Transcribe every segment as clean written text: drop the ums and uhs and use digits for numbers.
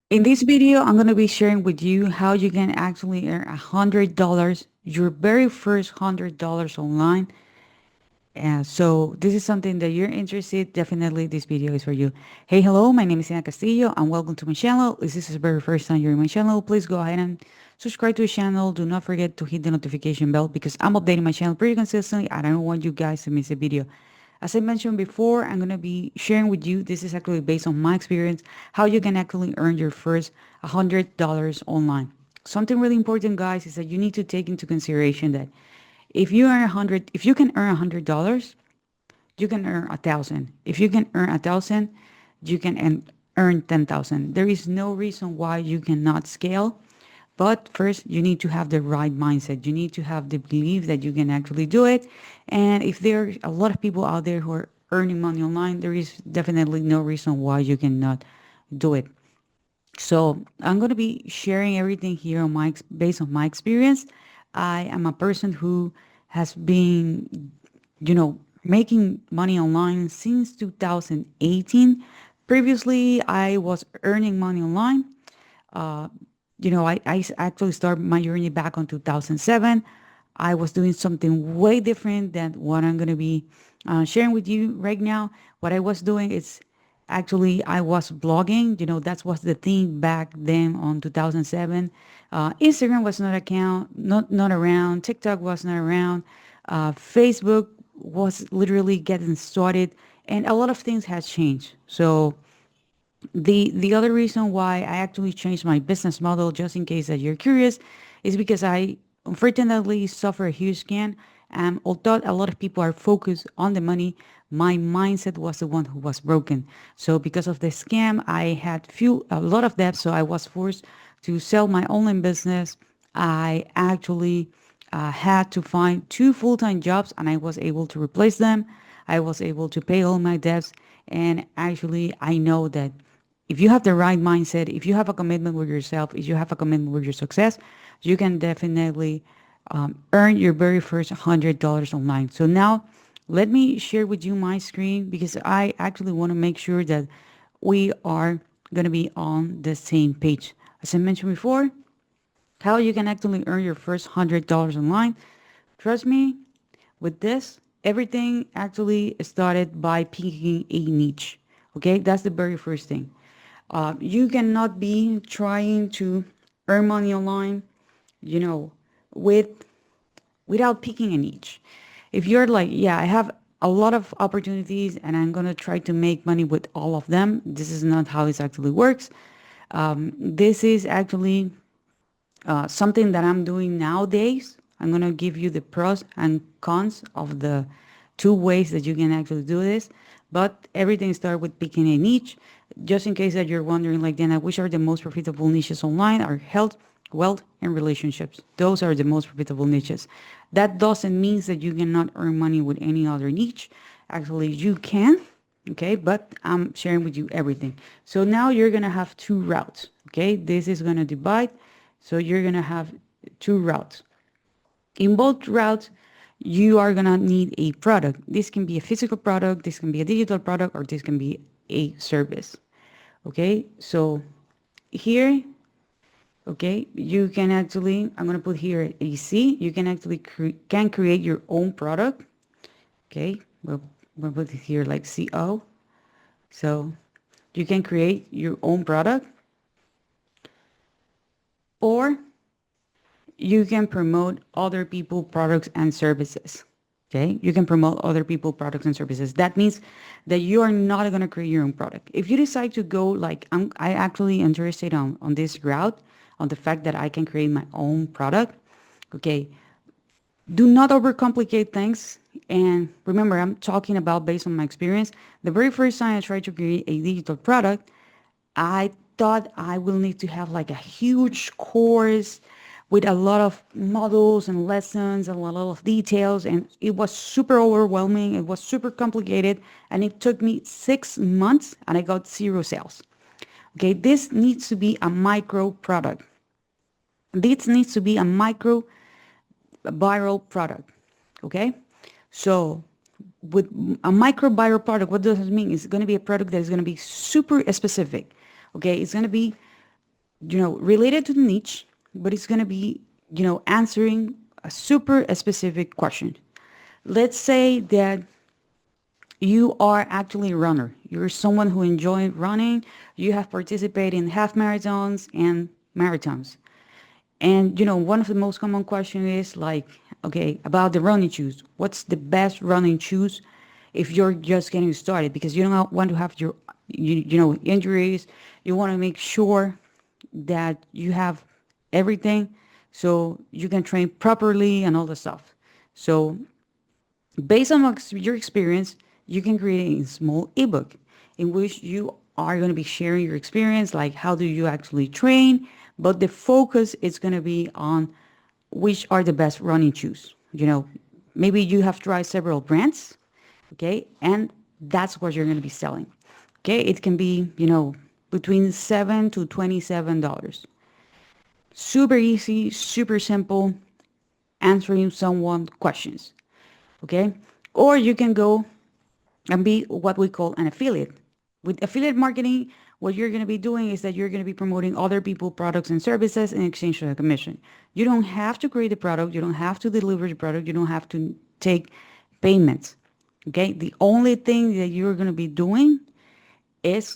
In this video, I'm going to be sharing with you how you can actually earn $100, your very first $100 online. And so this is something that you're interested, definitely this video is for you. Hey, hello, my name is Ina Castillo and welcome to my channel. If this is the very first time you're in my channel, please go ahead and subscribe to the channel. Do not forget to hit the notification bell because I'm updating my channel pretty consistently. I don't want you guys to miss a video. As I mentioned before, I'm going to be sharing with you, this is actually based on my experience, how you can actually earn your first $100 online. Something really important, guys, is that you need to take into consideration that if you can earn $100, you can earn 1,000. If you can earn 1,000, you can earn 10,000. There is no reason why you cannot scale. But first, you need to have the right mindset. You need to have the belief that you can actually do it. And if there are a lot of people out there who are earning money online, there is definitely no reason why you cannot do it. So I'm going to be sharing everything here on based on my experience. I am a person who has been, making money online since 2018. Previously, I was earning money online. Uh, I actually started my journey back on 2007. I was doing something way different than what I'm going to be sharing with you right now. What I was doing is actually I was blogging. That was the thing back then on 2007. Instagram was not around. TikTok was not around. Facebook was literally getting started, and a lot of things has changed. So the other reason why I actually changed my business model, just in case that you're curious, is because I unfortunately suffer a huge scam. And although a lot of people are focused on the money, my mindset was the one who was broken. So because of the scam, I had a lot of debt. So I was forced to sell my online business. I actually had to find two full-time jobs, and I was able to replace them. I was able to pay all my debts. And actually, I know that if you have the right mindset, if you have a commitment with yourself, if you have a commitment with your success, you can definitely earn your very first $100 online. So now let me share with you my screen because I actually want to make sure that we are going to be on the same page. As I mentioned before, how you can actually earn your first $100 online. Trust me, with this, everything actually started by picking a niche. Okay, that's the very first thing. You cannot be trying to earn money online, you know, with without picking a niche. If you're like, yeah, I have a lot of opportunities and I'm gonna try to make money with all of them, this is not how it actually works. This is actually something that I'm doing nowadays. I'm gonna give you the pros and cons of the two ways that you can actually do this. But everything starts with picking a niche. Just in case that you're wondering, like, Dana, which are the most profitable niches online? Are health, wealth, and relationships. Those are the most profitable niches. That doesn't mean that you cannot earn money with any other niche. Actually, you can. Okay, but I'm sharing with you everything. So now you're gonna have two routes. Okay, this is gonna divide, so you're gonna have two routes. In both routes, you are gonna need a product. This can be a physical product, this can be a digital product, or this can be a service. Okay, so here, okay, you can actually, I'm gonna put here a C. You can actually can create your own product. Okay, we'll put it here like CO. So you can create your own product, or you can promote other people products and services. Okay, you can promote other people products and services. That means that you are not going to create your own product. If you decide to go like I actually interested on this route, on the fact that I can create my own product. Okay, do not overcomplicate things. And remember, I'm talking about based on my experience. The very first time I tried to create a digital product, I thought I will need to have like a huge course with a lot of models and lessons and a lot of details. And it was super overwhelming. It was super complicated. And it took me 6 months and I got zero sales. Okay, this needs to be a micro product. This needs to be a micro viral product. Okay, so with a micro viral product, what does this mean? It's going to be a product that is going to be super specific. Okay, it's going to be related to the niche, but it's going to be, answering a super specific question. Let's say that you are actually a runner. You're someone who enjoys running. You have participated in half marathons and marathons. And one of the most common questions is like, okay, about the running shoes. What's the best running shoes if you're just getting started? Because you don't want to have injuries. You want to make sure that you have everything so you can train properly and all the stuff. So based on your experience, you can create a small ebook in which you are going to be sharing your experience, like how do you actually train, but the focus is going to be on which are the best running shoes. Maybe you have tried several brands, okay, and that's what you're going to be selling. Okay, it can be, between $7 to $27. Super easy, super simple, answering someone questions. Okay, or you can go and be what we call an affiliate. With affiliate marketing, what you're going to be doing is that you're going to be promoting other people products and services in exchange for a commission. You don't have to create the product, you don't have to deliver the product, you don't have to take payments. Okay, the only thing that you're going to be doing is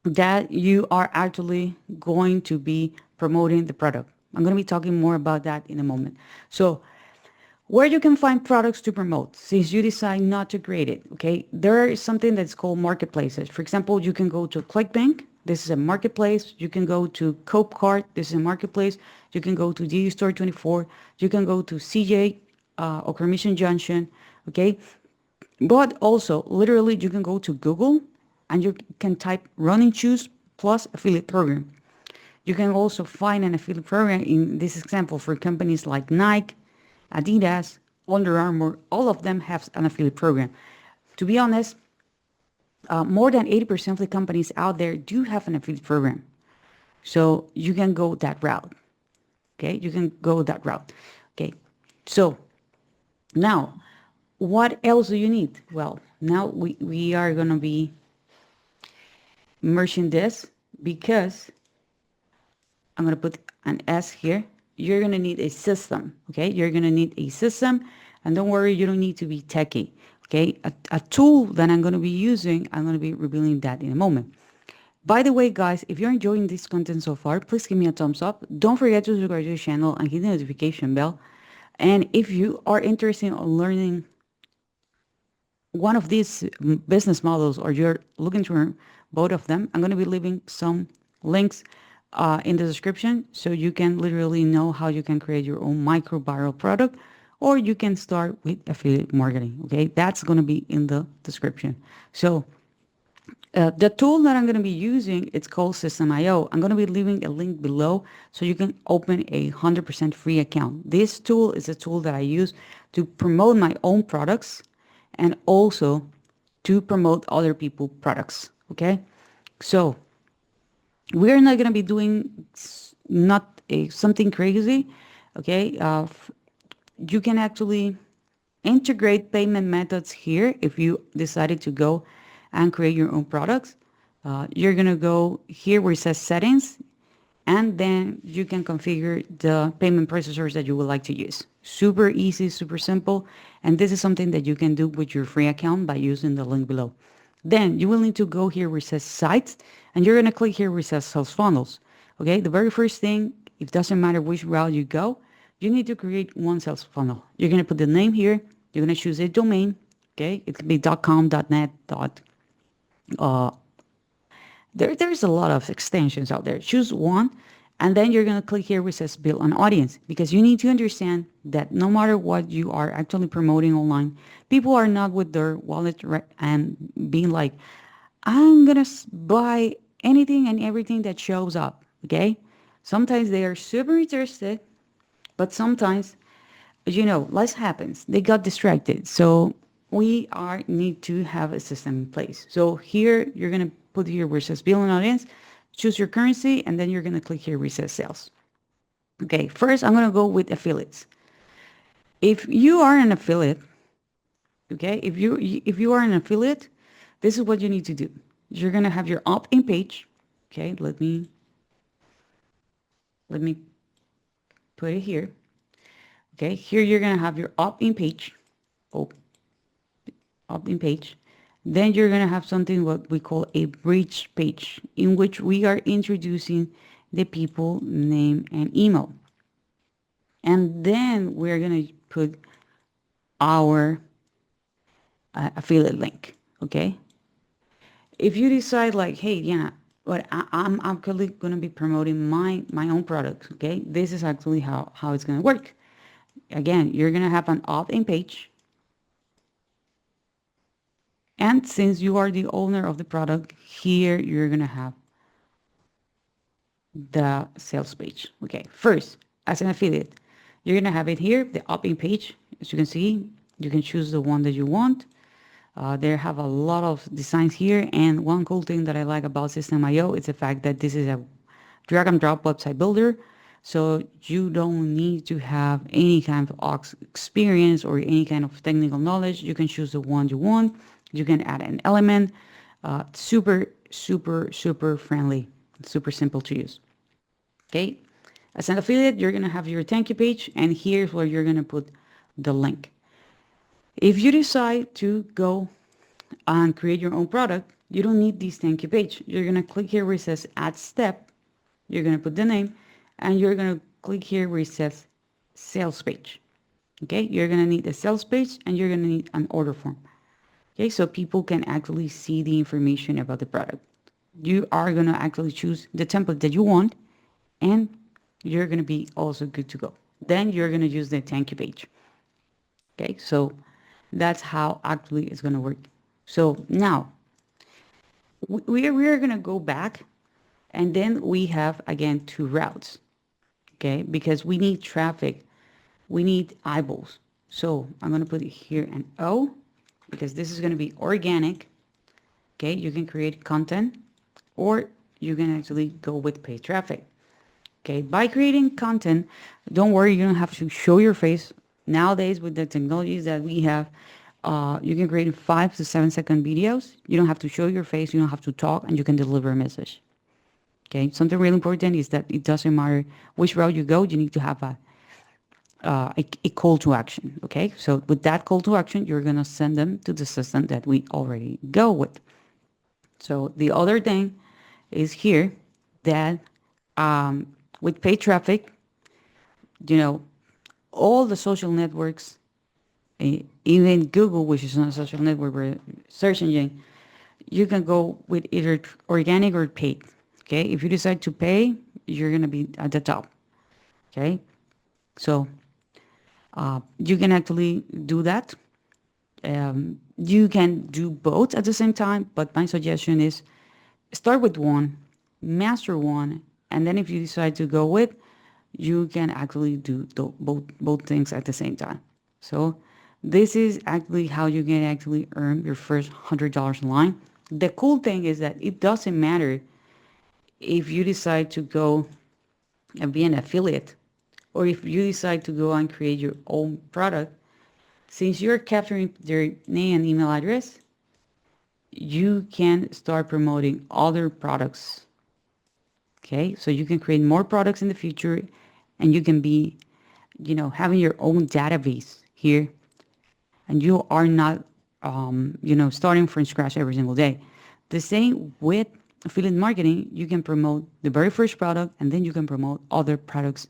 that you are actually going to be promoting the product. I'm going to be talking more about that in a moment. So where you can find products to promote since you decide not to create it. Okay, there is something that's called marketplaces. For example, you can go to ClickBank. This is a marketplace. You can go to Copecart. This is a marketplace. You can go to DD Store 24. You can go to CJ or Commission Junction. Okay, but also literally you can go to Google and you can type running shoes plus affiliate program. You can also find an affiliate program in this example for companies like Nike, Adidas, Under Armour. All of them have an affiliate program. To be honest, more than 80% of the companies out there do have an affiliate program. So you can go that route. Okay, you can go that route. Okay, so now what else do you need? Well, now we are going to be merging this because I'm going to put an S here. You're going to need a system, okay? You're going to need a system, and don't worry, you don't need to be techie, okay? A tool that I'm going to be using, I'm going to be revealing that in a moment. By the way, guys, if you're enjoying this content so far, please give me a thumbs up. Don't forget to subscribe to the channel and hit the notification bell. And if you are interested in learning one of these business models or you're looking to learn both of them, I'm going to be leaving some links in the description so you can literally know how you can create your own micro viral product, or you can start with affiliate marketing. Okay, that's going to be in the description. So the tool that I'm going to be using, it's called System.io. I'm going to be leaving a link below so you can open a 100% free account. This tool is a tool that I use to promote my own products and also to promote other people's products. Okay, so we're not going to be doing not something crazy. Okay, you can actually integrate payment methods here if you decided to go and create your own products. You're going to go here where it says settings, and then you can configure the payment processors that you would like to use. Super easy, super simple. And this is something that you can do with your free account by using the link below. Then you will need to go here where it says sites, and you're going to click here where it says sales funnels. Okay, the very first thing, it doesn't matter which route you go, you need to create one sales funnel. You're going to put the name here. You're going to choose a domain. Okay, it could be .com, .net, there's a lot of extensions out there. Choose one, and then you're going to click here where it says build an audience, because you need to understand that no matter what you are actually promoting online, people are not with their wallet and being like, I'm going to buy anything and everything that shows up. Okay. Sometimes they are super interested, but sometimes, life happens. They got distracted. So we need to have a system in place. So here you're going to put here where it says build an audience, choose your currency, and then you're going to click here where it says sales. Okay, first I'm going to go with affiliates. If you are an affiliate, okay, if you are an affiliate, this is what you need to do. You're going to have your opt-in page. Okay, let me Let me put it here. Okay, here you're gonna have your opt-in page. Oh, opt-in page. Then you're gonna have something what we call a bridge page, in which we are introducing the people, name, and email. And then we're gonna put our affiliate link. Okay. If you decide like, hey, yeah, but I'm actually gonna be promoting my own products. Okay, this is actually how it's gonna work. Again, you're gonna have an opt-in page, and since you are the owner of the product, here you're gonna have the sales page. Okay, first, as an affiliate, you're gonna have it here, the opt-in page. As you can see, you can choose the one that you want. They have a lot of designs here, and one cool thing that I like about System.io is the fact that this is a drag and drop website builder, so you don't need to have any kind of experience or any kind of technical knowledge. You can choose the one you want. You can add an element. Super friendly, super simple to use. Okay, as an affiliate, you're gonna have your thank you page, and here's where you're gonna put the link. If you decide to go and create your own product, you don't need this thank you page. You're gonna click here where it says add step. You're gonna put the name, and you're gonna click here where it says sales page. Okay, you're gonna need a sales page, and you're gonna need an order form. Okay, so people can actually see the information about the product. You are gonna actually choose the template that you want, and you're gonna be also good to go. Then you're gonna use the thank you page. Okay, so that's how actually it's gonna work. So now we are gonna go back, and then we have again two routes. Okay, because we need traffic, we need eyeballs. So I'm gonna put it here an O, because this is gonna be organic. Okay, you can create content, or you can actually go with paid traffic. Okay, by creating content, don't worry, you don't have to show your face. Nowadays, with the technologies that we have, you can create 5 to 7 second videos. You don't have to show your face, you don't have to talk, and you can deliver a message. Okay, something really important is that it doesn't matter which route you go, you need to have a call to action. Okay, so with that call to action, you're gonna send them to the system that we already go with. So the other thing is here that with paid traffic, you know, all the social networks, even Google, which is not a social network, but a search engine, you can go with either organic or paid. Okay, if you decide to pay, you're gonna be at the top. Okay, so you can actually do that. You can do both at the same time, but my suggestion is start with one, master one, and then if you decide to go with, you can actually do both things at the same time. So this is actually how you can actually earn your first $100 online. The cool thing is that it doesn't matter if you decide to go and be an affiliate, or if you decide to go and create your own product. Since you're capturing their name and email address, you can start promoting other products. Okay, so you can create more products in the future, and you can be, having your own database here, and you are not, starting from scratch every single day. The same with affiliate marketing, you can promote the very first product, and then you can promote other products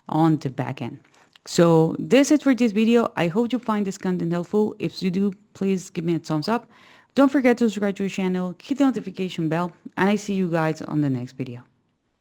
on the back end. So this is for this video. I hope you find this content helpful. If you do, please give me a thumbs up. Don't forget to subscribe to the channel, hit the notification bell, and I see you guys on the next video.